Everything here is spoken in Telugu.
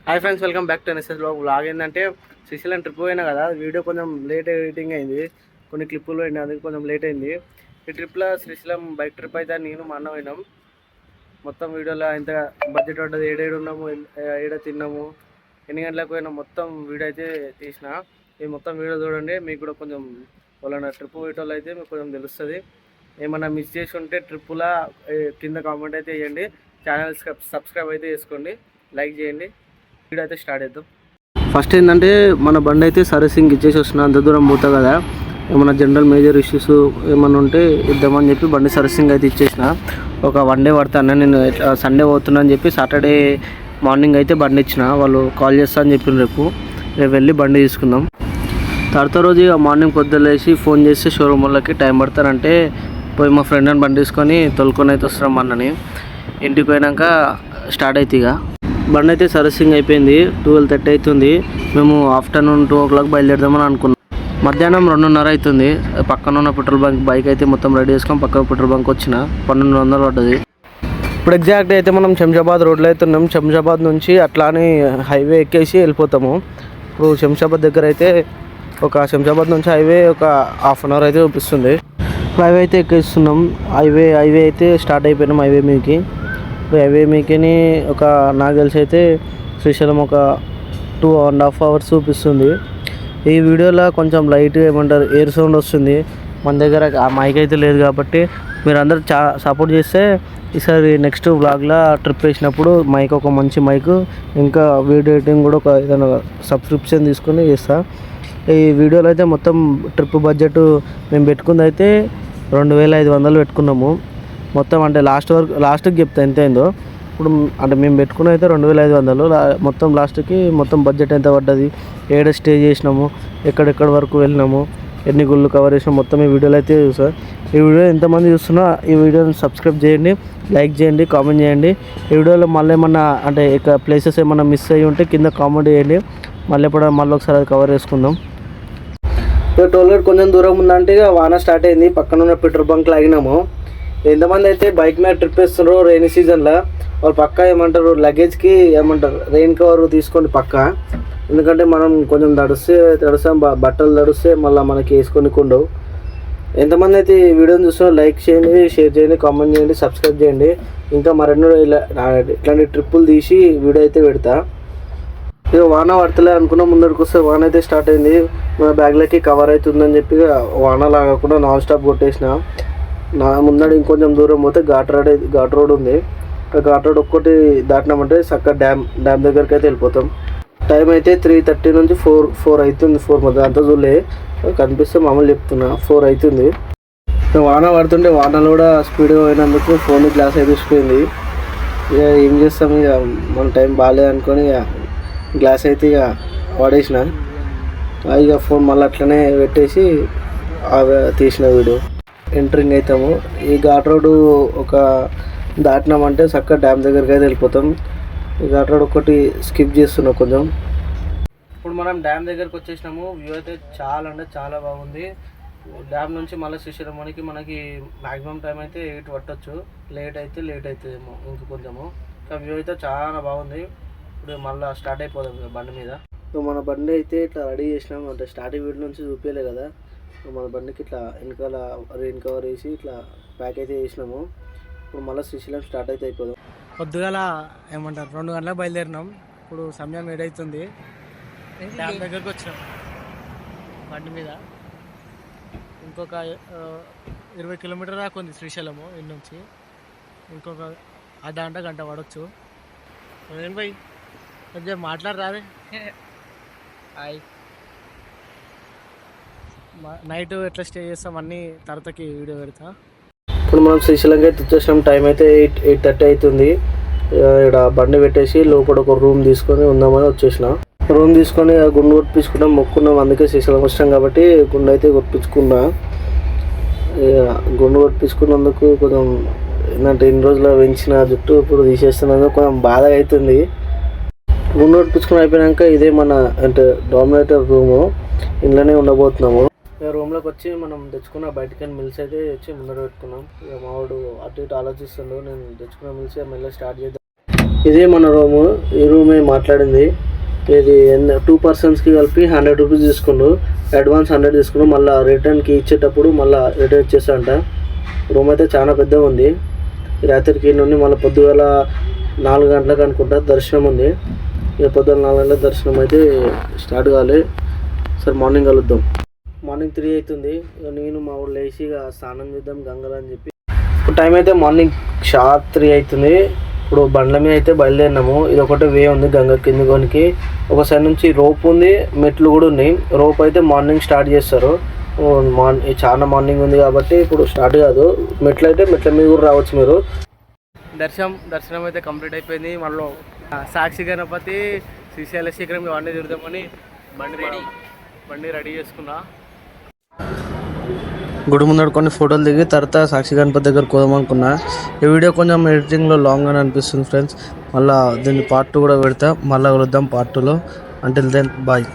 Hi friends, welcome back to NSS blog. ఏంటంటే శ్రీశైలం ట్రిప్ పోయినా కదా, వీడియో కొంచెం లేట్ ఎడిటింగ్ అయింది. కొన్ని క్లిప్పులు పోయినా, అది కొంచెం లేట్ అయింది. ఈ ట్రిప్లో శ్రీశైలం బైక్ ట్రిప్ అయితే నేను మా అన్న పోయినాం. మొత్తం వీడియోలో ఎంత బడ్జెట్ ఉంటుంది, ఏడేడు ఉన్నాము, ఏడ తిన్నాము, ఎన్ని గంటలకు పోయినా మొత్తం వీడియో అయితే తీసిన. ఈ మొత్తం వీడియో చూడండి, మీకు కూడా కొంచెం వాళ్ళ ట్రిప్ పోయేటోళ్ళు అయితే మీకు కొంచెం తెలుస్తుంది. ఏమన్నా మిస్ చేసి ఉంటే ట్రిప్పులా కింద కామెంట్ అయితే చేయండి. ఛానల్ సబ్స్క్రైబ్ అయితే చేసుకోండి, లైక్ చేయండి. వీడియో అయితే స్టార్ట్ చేద్దాం. ఫస్ట్ ఏంటంటే మన బండి అయితే సర్వీసింగ్ ఇచ్చేసి వస్తున్నా. అంత దూరం పోతా కదా, ఏమన్నా జనరల్ మేజర్ ఇష్యూస్ ఏమన్నా ఉంటే ఇద్దామని చెప్పి బండి సర్వీసింగ్ అయితే ఇచ్చేసిన. ఒక 1 డే పడతాను. నేను సండే పోతున్నా అని చెప్పి సాటర్డే మార్నింగ్ అయితే బండి ఇచ్చిన. వాళ్ళు కాల్ చేస్తా అని చెప్పిన రేపు వెళ్ళి బండి తీసుకుందాం. తర్వాత రోజు మార్నింగ్ పొద్దున్న లేచి ఫోన్ చేసి షోరూమ్ వాళ్ళకి టైం పడతారంటే పోయి మా ఫ్రెండ్ అని బండి తీసుకొని తొలుకొని అయితే వస్తున్నాం. అన్నని ఇంటికి పోయినాక స్టార్ట్ అవుతుంది. ఇక బండి అయితే సర్వీసింగ్ అయిపోయింది. 12:30 అవుతుంది. మేము ఆఫ్టర్నూన్ 2 o'clock బయలుదేరదామని అనుకున్నాం. మధ్యాహ్నం 2:30 అవుతుంది. పక్కన ఉన్న పెట్రోల్ బంక్ బైక్ అయితే మొత్తం రెడీ చేసుకొని పక్కన పెట్రోల్ బంక్ వచ్చిన 1200 పడ్డది. ఇప్పుడు ఎగ్జాక్ట్ అయితే మనం శంషాబాద్ రోడ్లో అయితే ఉన్నాం. శంషాబాద్ నుంచి అట్లానే హైవే ఎక్కేసి వెళ్ళిపోతాము. ఇప్పుడు శంషాబాద్ దగ్గర అయితే శంషాబాద్ నుంచి హైవే ఒక 1/2 hour అయితే చూపిస్తుంది. హైవే అయితే ఎక్కేస్తున్నాం. హైవే అయితే స్టార్ట్ అయిపోయినాం. హైవే మీకని నాకు తెలిసి అయితే శ్రీశైలం ఒక 2.5 hours చూపిస్తుంది. ఈ వీడియోలో కొంచెం లైట్ ఏమంటారు ఎయిర్ సౌండ్ వస్తుంది. మన దగ్గర ఆ మైక్ అయితే లేదు కాబట్టి మీరు అందరూ సపోర్ట్ చేస్తే ఈసారి నెక్స్ట్ వ్లాగ్లో ట్రిప్ వేసినప్పుడు ఒక మంచి మైక్, ఇంకా వీడియో ఎడిటింగ్ కూడా ఏదైనా సబ్స్క్రిప్షన్ తీసుకొని చేస్తా. ఈ వీడియోలో అయితే మొత్తం ట్రిప్ బడ్జెట్ మేము పెట్టుకుంది అయితే 2500 పెట్టుకున్నాము. మొత్తం అంటే లాస్ట్కి చెప్తా ఎంత అయిందో. ఇప్పుడు అంటే మేము పెట్టుకున్న అయితే 2500. మొత్తం లాస్ట్కి మొత్తం బడ్జెట్ ఎంత పడ్డది, ఏడ స్టే చేసినాము, ఎక్కడెక్కడ వరకు వెళ్ళినాము, ఎన్ని గుళ్ళు కవర్ చేసినాము, మొత్తం ఈ వీడియోలో అయితే చూసారు. ఈ వీడియో ఎంతమంది చూస్తున్నా ఈ వీడియోని సబ్స్క్రైబ్ చేయండి, లైక్ చేయండి, కామెంట్ చేయండి. ఈ వీడియోలో మళ్ళీ ఏమన్నా అంటే ఇక ప్లేసెస్ ఏమన్నా మిస్ అయ్యి ఉంటే కింద కామెంట్ చేయండి. మళ్ళీ ఒకసారి అది కవర్ చేసుకుందాం. టోల్ గేట్ కొంచెం దూరం ఉందంటే ఇక వాన స్టార్ట్ అయింది. పక్కన ఉన్న పెట్రోల్ బంక్ లాగినాము. ఎంతమంది అయితే బైక్ మీద ట్రిప్ వేస్తున్నారో రైనీ సీజన్లో వాళ్ళు పక్కా ఏమంటారు లగేజ్కి రెయిన్ కవర్ తీసుకోండి పక్కా. ఎందుకంటే మనం కొంచెం తడుస్తాం, బట్టలు తడిస్తే మళ్ళీ మనకి వేసుకొని కొండవు. ఎంతమంది అయితే ఈ వీడియోని చూస్తున్నారో లైక్ చేయండి, షేర్ చేయండి, కామెంట్ చేయండి, సబ్స్క్రైబ్ చేయండి. ఇంకా మరెన్నో ఇట్లాంటి ట్రిప్పులు తీసి వీడియో అయితే పెడతా. ఇక వాన పడతలే అనుకున్నా, ముందరికి వస్తే వాన అయితే స్టార్ట్ అయింది. మన బ్యాగ్లకి కవర్ అవుతుందని చెప్పి వాన లాగకుండా నాన్ స్టాప్ కొట్టేసిన. ముందర ఇంకొంచెం దూరం పోతే ఘాట్ రోడ్ ఉంది. ఘాట్ రోడ్ ఒక్కటి దాటినామంటే చక్కగా డ్యామ్ దగ్గరికి అయితే వెళ్ళిపోతాం. టైం అయితే 3:30 నుంచి 4 అవుతుంది. 4 మధ్య అంతా చూడలే, కనిపిస్తే మామూలు చెప్తున్నా 4 అవుతుంది. వాన పడుతుంటే వానలో కూడా స్పీడ్గా పోయినందుకు ఫోన్ గ్లాస్ అయితే ఇచ్చిపోయింది. ఇక ఏం చేస్తాం, ఇక మన టైం బాగాలేదు అనుకొని ఇక గ్లాస్ అయితే ఇక వాడేసిన. ఇక ఫోన్ మళ్ళీ అట్లనే పెట్టేసి తీసిన వీడియో. ఎంట్రింగ్ అవుతాము. ఈ ఘాట్ రోడ్డు దాటినామంటే చక్కగా డ్యామ్ దగ్గరికి అయితే వెళ్ళిపోతాం. ఈ ఘాట్ రోడ్ ఒకటి స్కిప్ చేస్తున్నాం కొంచెం. ఇప్పుడు మనం డ్యామ్ దగ్గరికి వచ్చేసినాము. వ్యూ అయితే చాలా అంటే చాలా బాగుంది. డ్యామ్ నుంచి మళ్ళీ శ్రీశైలంకి మనకి మ్యాక్సిమం టైం అయితే 8 పట్టచ్చు. లేట్ అవుతుందేమో ఇంక కొంచెము. వ్యూ అయితే చాలా బాగుంది. ఇప్పుడు మళ్ళీ స్టార్ట్ అయిపోదాం బండి మీద. మన బండి అయితే ఇట్లా రెడీ చేసినాం. అంటే స్టార్టింగ్ వీడి నుంచి చూపించలే కదా, మన బండికి ఇట్లా వెనకాల రెయిన్ కవర్ వేసి ఇట్లా ప్యాక్ అయితే చేసినాము. ఇప్పుడు మళ్ళీ శ్రీశైలం స్టార్ట్ అయితే అయిపోదాం. పొద్దుగాల 2 గంటలకు బయలుదేరినాం. ఇప్పుడు సమయం 7 అవుతుంది. డ్యామ్ దగ్గరకు వచ్చినాం బండి మీద. ఇంకొక 20 కిలోమీటర్ దాకా ఉంది శ్రీశైలము ఇన్ని నుంచి. ఇంకొక గంట పడవచ్చు. ఏం పోయి కొంచెం మాట్లాడరాదే. హాయ్. నైట్ ఎట్లా స్టే చేస్తాం అన్నీ తర్వాతకి వీడియో పెడతా. ఇప్పుడు మనం శ్రీశైలంకి అయితే వచ్చేసినాం. టైం అయితే 8:30 అవుతుంది. ఇక్కడ బండి పెట్టేసి లోపల ఒక రూమ్ తీసుకొని ఉందామని వచ్చేసిన. రూమ్ తీసుకొని గుండు కొట్టించుకున్నాం, మొక్కున్నాం. అందుకే శ్రీశైలం వచ్చాం కాబట్టి గుండు అయితే కొట్టించుకున్నా. గుండు కొట్టించుకున్నందుకు కొంచెం ఏంటంటే ఇన్ని రోజులు పెంచిన జుట్టు ఇప్పుడు తీసేస్తున్నందుకు కొంచెం బాధ అవుతుంది. గుండు కొట్టించుకుని అయిపోయాక ఇదే మన అంటే డామినేటర్ రూము. ఇంట్లోనే ఉండబోతున్నాము. రూమ్లోకి వచ్చి మనం తెచ్చుకున్న బయటకని మిల్స్ అయితే వచ్చి ముందర పెట్టుకున్నాం. ఇక మావాడు అటు ఇటు ఆలోచిస్తుండు. నేను తెచ్చుకున్న మిల్స్ మెల్లగా స్టార్ట్ చేద్దాం. ఇదే మన రూము. ఈ రూమే మాట్లాడింది. ఇది 2 పర్సన్స్కి కలిపి 100 రూపీస్ తీసుకుండు. అడ్వాన్స్ 100 తీసుకుండు. మళ్ళీ రిటర్న్కి ఇచ్చేటప్పుడు మళ్ళీ రిటర్న్ ఇచ్చేస్తాంట. రూమ్ అయితే చాలా పెద్దగా ఉంది. రాత్రికి నుండి మళ్ళీ పొద్దుగాల 4 గంటలకు అనుకుంటా దర్శనం ఉంది. ఇక పొద్దున్న 4 గంటల దర్శనం అయితే స్టార్ట్ కావాలి. సరే మార్నింగ్ కలుద్దాం. మార్నింగ్ 3 అవుతుంది. నేను మా ఊళ్ళో లేచి ఇక స్నానం చేద్దాం గంగలో అని చెప్పి. ఇప్పుడు టైం అయితే మార్నింగ్ షార్ప్ 3 అవుతుంది. ఇప్పుడు బండ్ల మీద అయితే బయలుదేరినాము. ఇది ఒకటే వే ఉంది గంగ కిందకోనికి. ఒక సైడ్ నుంచి రోప్ ఉంది, మెట్లు కూడా ఉన్నాయి. రోప్ అయితే మార్నింగ్ స్టార్ట్ చేస్తారు. చాలా మార్నింగ్ ఉంది కాబట్టి ఇప్పుడు స్టార్ట్ కాదు. మెట్లు అయితే మెట్ల మీద కూడా రావచ్చు మీరు. దర్శనం అయితే కంప్లీట్ అయిపోయింది. మళ్ళీ సాక్షి గణపతి, శ్రీశైల శిఖరం ఇవన్నీ చూద్దామని బండి రెడీ చేసుకున్నా. గుడి ముందర కొన్ని ఫోటోలు దిగి తర్వాత సాక్షి గణపతి దగ్గర కోదామనుకున్నా. ఈ వీడియో కొంచెం ఎడిటింగ్లో లాంగ్ అని అనిపిస్తుంది ఫ్రెండ్స్. మళ్ళీ దీన్ని పార్ట్ 2 కూడా పెడతా. మళ్ళీ కలుద్దాం పార్ట్ 2లో. Until then bye.